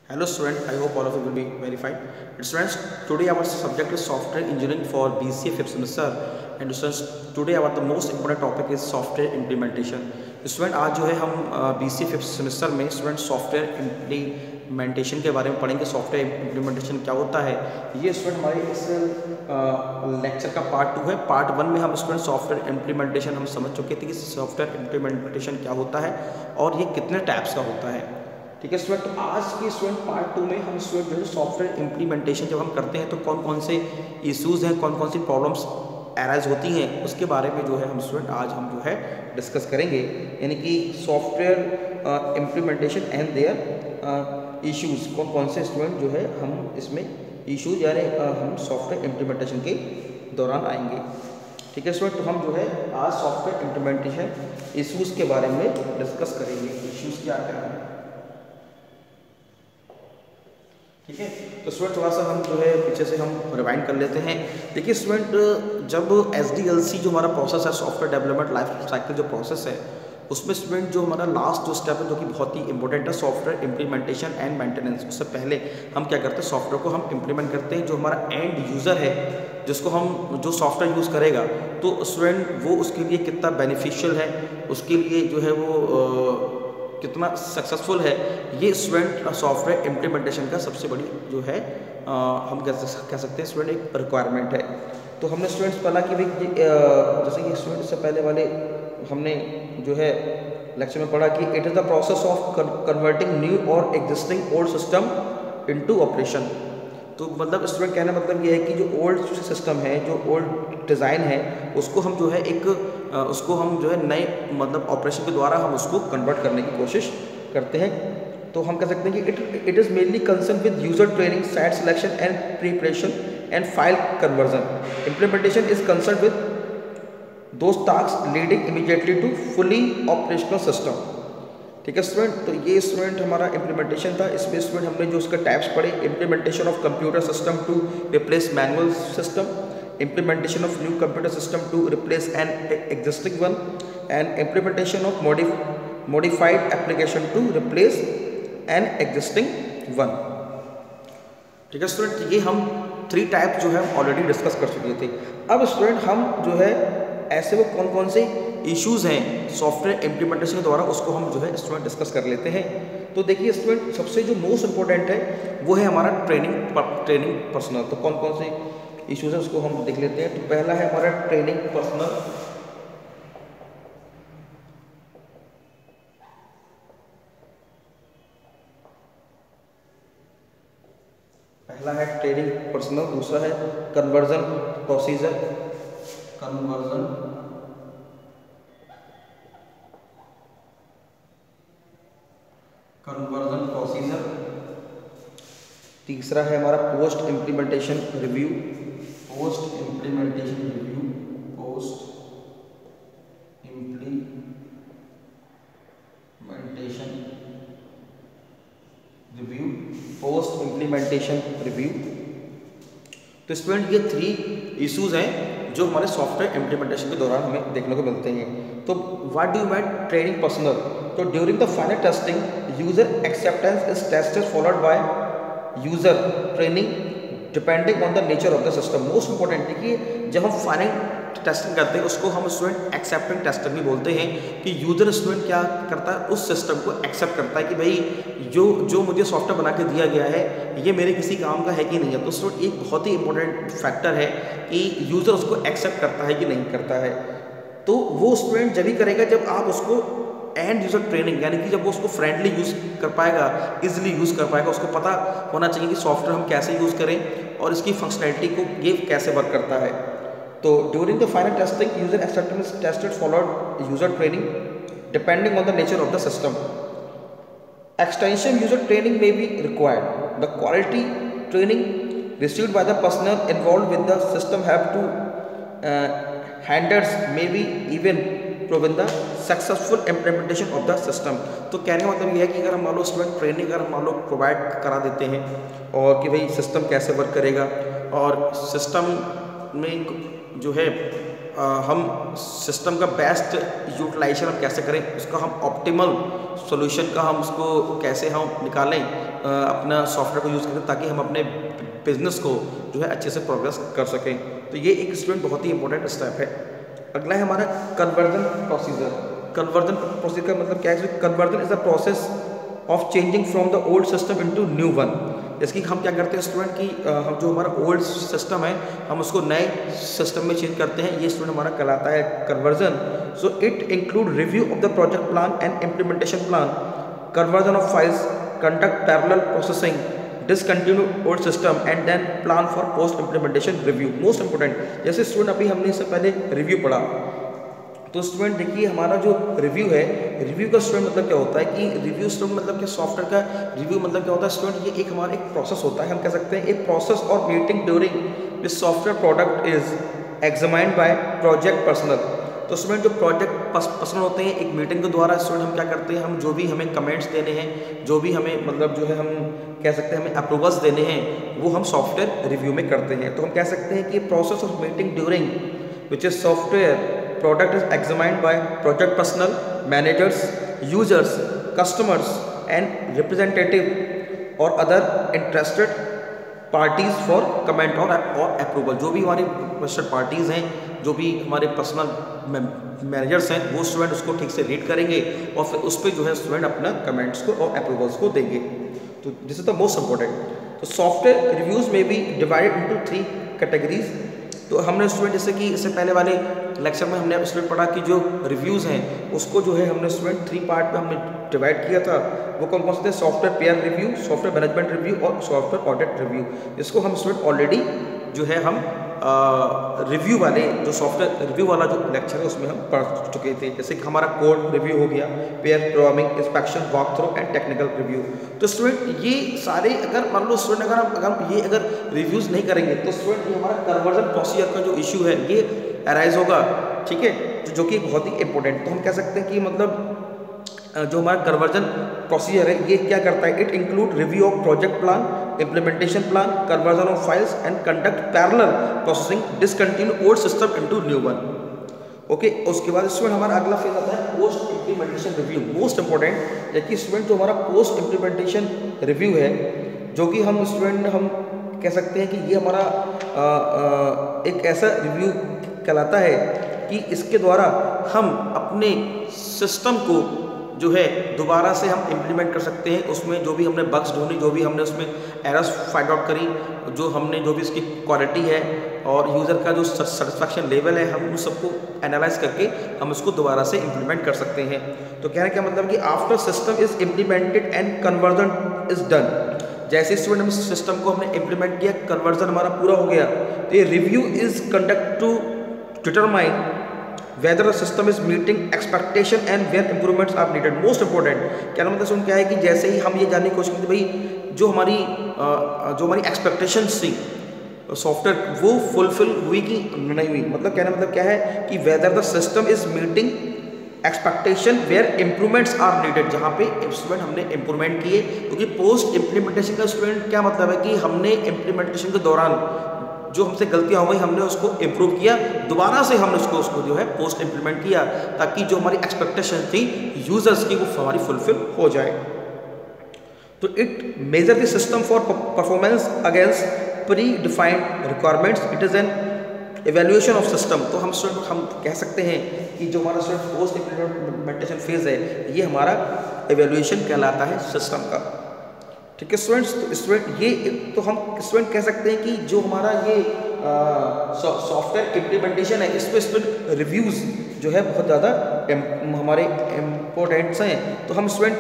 Hello student, I hope all of you will be very fine. Students, today our subject is software engineering for BCA 5th semester and students today our the most important topic is software implementation. Student आज जो है हम BCA 5th semester में student software implementation के बारे में पढ़ेंगे. Software implementation क्या होता है ये स्टूडेंट हमारे इस लेक्चर का पार्ट 2 है. पार्ट 1 में हम स्टूडेंट सॉफ्टवेयर इम्प्लीमेंटेशन हम समझ चुके थे कि सॉफ्टवेयर इम्प्लीमेंटेशन क्या होता है और ये कितने टाइप्स का होता है. ठीक है स्टूडेंट, तो आज की स्टूडेंट पार्ट 2 में हम स्टूडेंट जो है सॉफ्टवेयर इम्प्लीमेंटेशन जब हम करते हैं तो कौन कौन से इश्यूज़ हैं, कौन कौन सी प्रॉब्लम्स अराइज होती हैं, उसके बारे में जो है हम स्टूडेंट आज हम जो है डिस्कस करेंगे. यानी कि software implementation and their issues, कौन कौन से स्टूडेंट जो है हम इसमें इश्यूज यानी हम सॉफ्टवेयर इम्प्लीमेंटेशन के दौरान आएंगे. ठीक है स्टूडेंट, तो हम जो है आज सॉफ्टवेयर इम्प्लीमेंटेशन इश्यूज़ के बारे में डिस्कस करेंगे. इश्यूज़ क्या क्या है. ठीक है, तो स्टूडेंट थोड़ा सा हम जो है पीछे से हम रिवाइंड कर लेते हैं. देखिए स्टूडेंट, जब SDLC जो हमारा प्रोसेस है सॉफ्टवेयर डेवलपमेंट लाइफ साइकिल जो प्रोसेस है उसमें स्टूडेंट जो हमारा लास्ट जो स्टेप है जो कि बहुत ही इंपॉर्टेंट है सॉफ्टवेयर इम्प्लीमेंटेशन एंड मेंटेनेंस. उससे पहले हम क्या करते हैं सॉफ्टवेयर को हम इम्प्लीमेंट करते हैं. जो हमारा एंड यूज़र है जिसको हम जो सॉफ्टवेयर यूज़ करेगा तो स्टूडेंट वो उसके लिए कितना बेनिफिशियल है, उसके लिए जो है वो कितना सक्सेसफुल है, ये स्टूडेंट सॉफ्टवेयर इम्प्लीमेंटेशन का सबसे बड़ी जो है हम कह सकते हैं स्टूडेंट एक रिक्वायरमेंट है. तो हमने स्टूडेंट्स पढ़ा कि भाई जैसे कि स्टूडेंट से पहले वाले हमने जो है लेक्चर में पढ़ा कि it is the process of converting new और existing old system into operation. तो मतलब स्टूडेंट कहने का मतलब ये है कि जो ओल्ड सिस्टम है, जो ओल्ड डिज़ाइन है, उसको हम जो है उसको हम जो है नए मतलब ऑपरेशन के द्वारा हम उसको कन्वर्ट करने की कोशिश करते हैं. तो हम कह सकते हैं कि it is mainly concern with user training, site selection and preparation and file conversion. Implementation is concern with those task leading immediately to fully operational system. ठीक है स्टूडेंट, तो ये स्टूडेंट हमारा इम्प्लीमेंटेशन था. इसमें स्टूडेंट हमने जो उसके टाइप्स पढ़े, implementation of computer system to replace manual system, implementation of new computer system to replace an existing one, and implementation of modified application to replace an existing one. ठीक है student, ये हम 3 type जो है already discuss कर चुके थे. अब स्टूडेंट हम जो है ऐसे वो कौन कौन से इश्यूज़ हैं सॉफ्टवेयर इम्प्लीमेंटेशन के द्वारा उसको हम जो है स्टूडेंट डिस्कस कर लेते हैं. तो देखिए स्टूडेंट, सबसे जो मोस्ट इंपॉर्टेंट है वो है हमारा ट्रेनिंग पर्सनल. तो कौन कौन से इश्यूज है उसको हम देख लेते हैं. तो पहला है हमारा ट्रेनिंग पर्सनल. पहला है ट्रेनिंग पर्सनल. दूसरा है कन्वर्जन प्रोसीजर. Conversion procedure. तीसरा है हमारा post implementation review. Post implementation review. तो स्टूडेंट ये 3 इश्यूज हैं जो हमारे सॉफ्टवेयर इम्प्लीमेंटेशन के दौरान हमें देखने को मिलते हैं. तो what do you mean training personal. तो during the final testing user acceptance is tested followed by user training depending on the nature of the system. Most important है कि जब हम फाइनल टेस्टिंग करते हैं उसको हम स्टूडेंट एक्सेप्टेंस टेस्टिंग भी बोलते हैं कि यूजर स्टूडेंट क्या करता है उस सिस्टम को एक्सेप्ट करता है कि भाई जो मुझे सॉफ्टवेयर बना के दिया गया है ये मेरे किसी काम का है कि नहीं है. तो स्टूडेंट एक बहुत ही इंपॉर्टेंट फैक्टर है कि यूजर उसको एक्सेप्ट करता है कि नहीं करता है. तो वो स्टूडेंट जब ही करेगा जब आप उसको एंड यूज़र ट्रेनिंग यानी कि जब वो उसको फ्रेंडली यूज़ कर पाएगा, इजीली यूज़ कर पाएगा, उसको पता होना चाहिए कि सॉफ्टवेयर हम कैसे यूज़ करें और इसकी फंक्शनैलिटी को ये कैसे वर्क करता है. तो during the final testing user acceptance tested followed user training depending on the nature of the system. Extensive user training may be required. The quality training received by the personnel involved with the system have to handles may be even prevent the successful implementation of the system. तो कहने का मतलब ये है कि अगर हम मान लो स्टूडेंट ट्रेनिंग अगर हम मान लो प्रोवाइड करा देते हैं और कि भाई सिस्टम कैसे वर्क करेगा और सिस्टम में जो है हम सिस्टम का बेस्ट यूटिलाइजेशन हम कैसे करें, उसका हम ऑप्टिमल सॉल्यूशन का हम उसको कैसे हम निकालें अपना सॉफ्टवेयर को यूज़ करके, ताकि हम अपने बिजनेस को जो है अच्छे से प्रोग्रेस कर सकें। तो ये एक स्टूडेंट बहुत ही इंपॉर्टेंट स्टेप है। अगला है हमारा कन्वर्जन प्रोसीजर। कन्वर्जन प्रोसीजर का मतलब क्या है? Conversion is the process of changing from the old system into new one. जैसे कि हम क्या करते हैं स्टूडेंट की हम जो हमारा ओल्ड सिस्टम है हम उसको नए सिस्टम में चेंज करते हैं, ये स्टूडेंट हमारा कहलाता है conversion. So it include review of the project plan and implementation plan, conversion of files, conduct parallel processing, discontinue old system and then plan for post implementation review. Most important, जैसे student अभी हमने इससे पहले review पढ़ा, तो student देखिए हमारा जो रिव्यू है, रिव्यू का स्टूडेंट मतलब क्या होता है कि रिव्यू स्टूडेंट मतलब कि सॉफ्टवेयर का रिव्यू मतलब क्या होता है स्टूडेंट, ये एक हमारा एक प्रोसेस होता है। हम कह सकते हैं एक प्रोसेस और meeting during this software product is examined by project personal. तो स्टूडेंट जो प्रोजेक्ट पर्सनल होते हैं, एक मीटिंग के द्वारा स्टूडेंट हम क्या करते हैं, हम जो भी हमें कमेंट्स देने हैं, जो भी हमें मतलब जो है हम कह सकते हैं हमें अप्रूवल्स देने हैं, वो हम सॉफ्टवेयर रिव्यू में करते हैं। तो हम कह सकते हैं कि process of meeting during which is software product is examined by project personnel, managers, users, customers and representative or other interested parties for comment और approval। जो भी हमारी interested parties हैं, जो भी हमारे पर्सनल मैनेजर्स हैं, वो स्टूडेंट उसको ठीक से रीड करेंगे और फिर उस पर जो है स्टूडेंट अपना कमेंट्स को और अप्रूवल्स को देंगे। तो this is the most important. तो सॉफ्टवेयर रिव्यूज में भी डिवाइडेड इनटू 3 कैटेगरीज। तो हमने स्टूडेंट जैसे कि इससे पहले वाले लेक्चर में हमने स्टूडेंट पढ़ा कि जो रिव्यूज़ हैं उसको जो है हमने स्टूडेंट 3 पार्ट में हमने डिवाइड किया था। वो कौन कौन से थे? Software pair review, software management review और सॉफ्टवेयर ऑडिट रिव्यू। इसको हम स्टूडेंट ऑलरेडी जो है हम रिव्यू वाले जो सॉफ्टवेयर रिव्यू वाला जो लेक्चर है उसमें हम पढ़ चुके थे। जैसे कि हमारा कोड रिव्यू हो गया, pair programming, inspection, walk through and technical review. तो स्टूडेंट ये सारे अगर मान लो स्टूडेंट अगर ये अगर रिव्यूज़ नहीं करेंगे तो स्टूडेंट ये हमारा कन्वर्जन प्रोसीजर का जो इशू है ये अराइज होगा, ठीक है, जो कि बहुत ही इंपॉर्टेंट। तो हम कह सकते हैं कि मतलब जो हमारा कन्वर्जन प्रोसीजर है ये क्या करता है? It include review of project plan, implementation plan, conversion of files and conduct parallel processing, discontinue old system into new one. Okay, उसके बाद स्टूडेंट हमारा अगला फेज आता है post implementation review. Most important है कि स्टूडेंट जो हमारा पोस्ट इम्प्लीमेंटेशन रिव्यू है, जो कि हम स्टूडेंट हम कह सकते हैं कि ये हमारा एक ऐसा रिव्यू कहलाता है कि इसके द्वारा हम अपने सिस्टम को जो है दोबारा से हम इम्प्लीमेंट कर सकते हैं। उसमें जो भी हमने बग्स ढूंढी, जो भी हमने उसमें एरर्स फाइंड आउट करी, जो हमने जो भी इसकी क्वालिटी है और यूज़र का जो सेटिस्फैक्शन लेवल है, हम उन सबको एनालाइज करके हम इसको दोबारा से इम्प्लीमेंट कर सकते हैं। तो कहने का मतलब कि after system is implemented and conversion is done, जैसे स्टूडेंट हम सिस्टम को हमने इम्प्लीमेंट किया, कन्वर्जन हमारा पूरा हो गया, तो ये review is conduct to determine whether the system is meeting expectation and where improvements are needed। most important क्या मतलब सुन क्या है कि जैसे ही हम ये जानने की कोशिश करते भाई जो हमारी एक्सपेक्टेशंस थी सॉफ्टवेयर वो फुलफिल हुई कि नहीं हुई, मतलब कहना मतलब क्या है कि whether the system is meeting expectation where improvements are needed, जहाँ पे स्टूडेंट हमने इंप्रूवमेंट किए। क्योंकि पोस्ट इम्प्लीमेंटेशन का स्टूडेंट क्या मतलब है कि हमने इम्प्लीमेंटेशन के दौरान जो हमसे गलतियां हो गई हमने उसको इम्प्रूव किया, दोबारा से हमने उसको जो है पोस्ट इम्प्लीमेंट किया, ताकि जो हमारी एक्सपेक्टेशन थी यूजर्स की वो हमारी फुलफिल हो जाए। तो it measure the system for performance against pre defined requirements, it is an evaluation of system. तो हम कह सकते हैं कि जो हमारा पोस्ट इम्प्लीमेंटेशन फेज है ये हमारा एवेल्यूएशन कहलाता है सिस्टम का, ठीक है स्टूडेंट्स। तो स्टूडेंट ये तो हम स्टूडेंट कह सकते हैं कि जो हमारा ये सॉफ्टवेयर इम्प्लीमेंटेशन है इसमें स्टूडेंट रिव्यूज़ जो है बहुत ज़्यादा हमारे इम्पोर्टेंट्स हैं। तो हम स्टूडेंट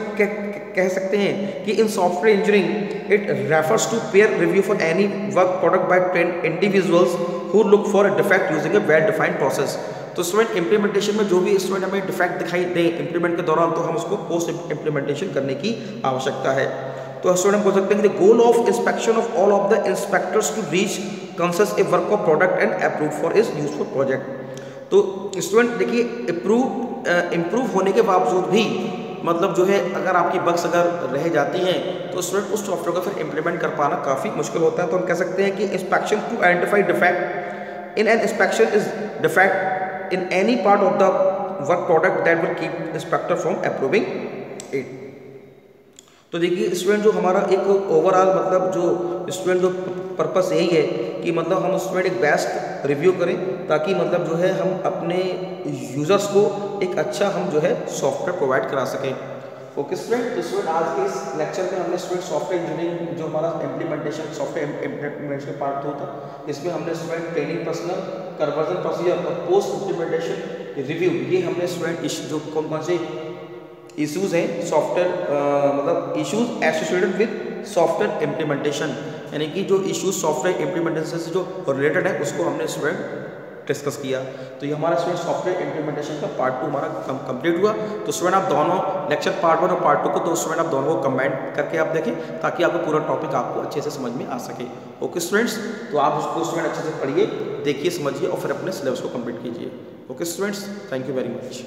कह सकते हैं कि in software engineering it refers to peer review for any work product by trained individuals who look for a defect using a well defined process. तो स्टूडेंट इम्प्लीमेंटेशन में जो भी स्टूडेंट हमें डिफेक्ट दिखाई दे इम्प्लीमेंट के दौरान, तो हम उसको पोस्ट इम्प्लीमेंटेशन करने की आवश्यकता है। तो स्टूडेंट बोल सकते हैं कि the goal of inspection of all of the inspectors to reach consensus a work of product and approve for is useful project. तो स्टूडेंट देखिए इम्प्रूव होने के बावजूद भी मतलब जो है अगर आपकी बग्स अगर रह जाती हैं तो स्टूडेंट उस सॉफ्टवेयर को फिर इम्प्लीमेंट कर पाना काफ़ी मुश्किल होता है। तो हम कह सकते हैं कि inspection to identify defect in an inspection is defect in any part of the work product that will keep inspector from approving it. तो देखिए स्टूडेंट जो हमारा एक ओवरऑल मतलब जो स्टूडेंट जो पर्पस यही है कि मतलब हम स्टूडेंट एक बेस्ट रिव्यू करें ताकि मतलब जो है हम अपने यूजर्स को एक अच्छा हम जो है सॉफ्टवेयर प्रोवाइड करा सकें। ओके स्टूडेंट, तो स्टूडेंट आज के इस लेक्चर में हमने स्टूडेंट सॉफ्टवेयर इंजीनियरिंग जो हमारा इम्प्लीमेंटेशन सॉफ्टवेयर इम्प्लीमेंटेशन पार्ट 2 था, इसमें हमने student training personal, conversion procedure और पोस्ट इम्प्लीमेंटेशन रिव्यू, ये हमने स्टूडेंट जो कौन कौन से इश्यूज हैं सॉफ्टवेयर मतलब issues associated with software implementation, यानी कि जो इश्यूज सॉफ्टवेयर इम्प्लीमेंटेशन से जो रिलेटेड है उसको हमने स्टूडेंट डिस्कस किया। तो ये हमारा स्टूडेंट सॉफ्टवेयर इम्प्लीमेंटेशन का पार्ट 2 हमारा कंप्लीट हुआ। तो स्टूडेंट आप दोनों लेक्चर पार्ट 1 और पार्ट 2 को तो स्टूडेंट आप दोनों को कंबाइन करके आप देखें ताकि आपको पूरा टॉपिक आपको अच्छे से समझ में आ सके। ओके स्टूडेंट्स, तो आप उसको स्टूडेंट अच्छे से पढ़िए, देखिए, समझिए और फिर अपने सिलेबस को कंप्लीट कीजिए। Okay students, thank you very much.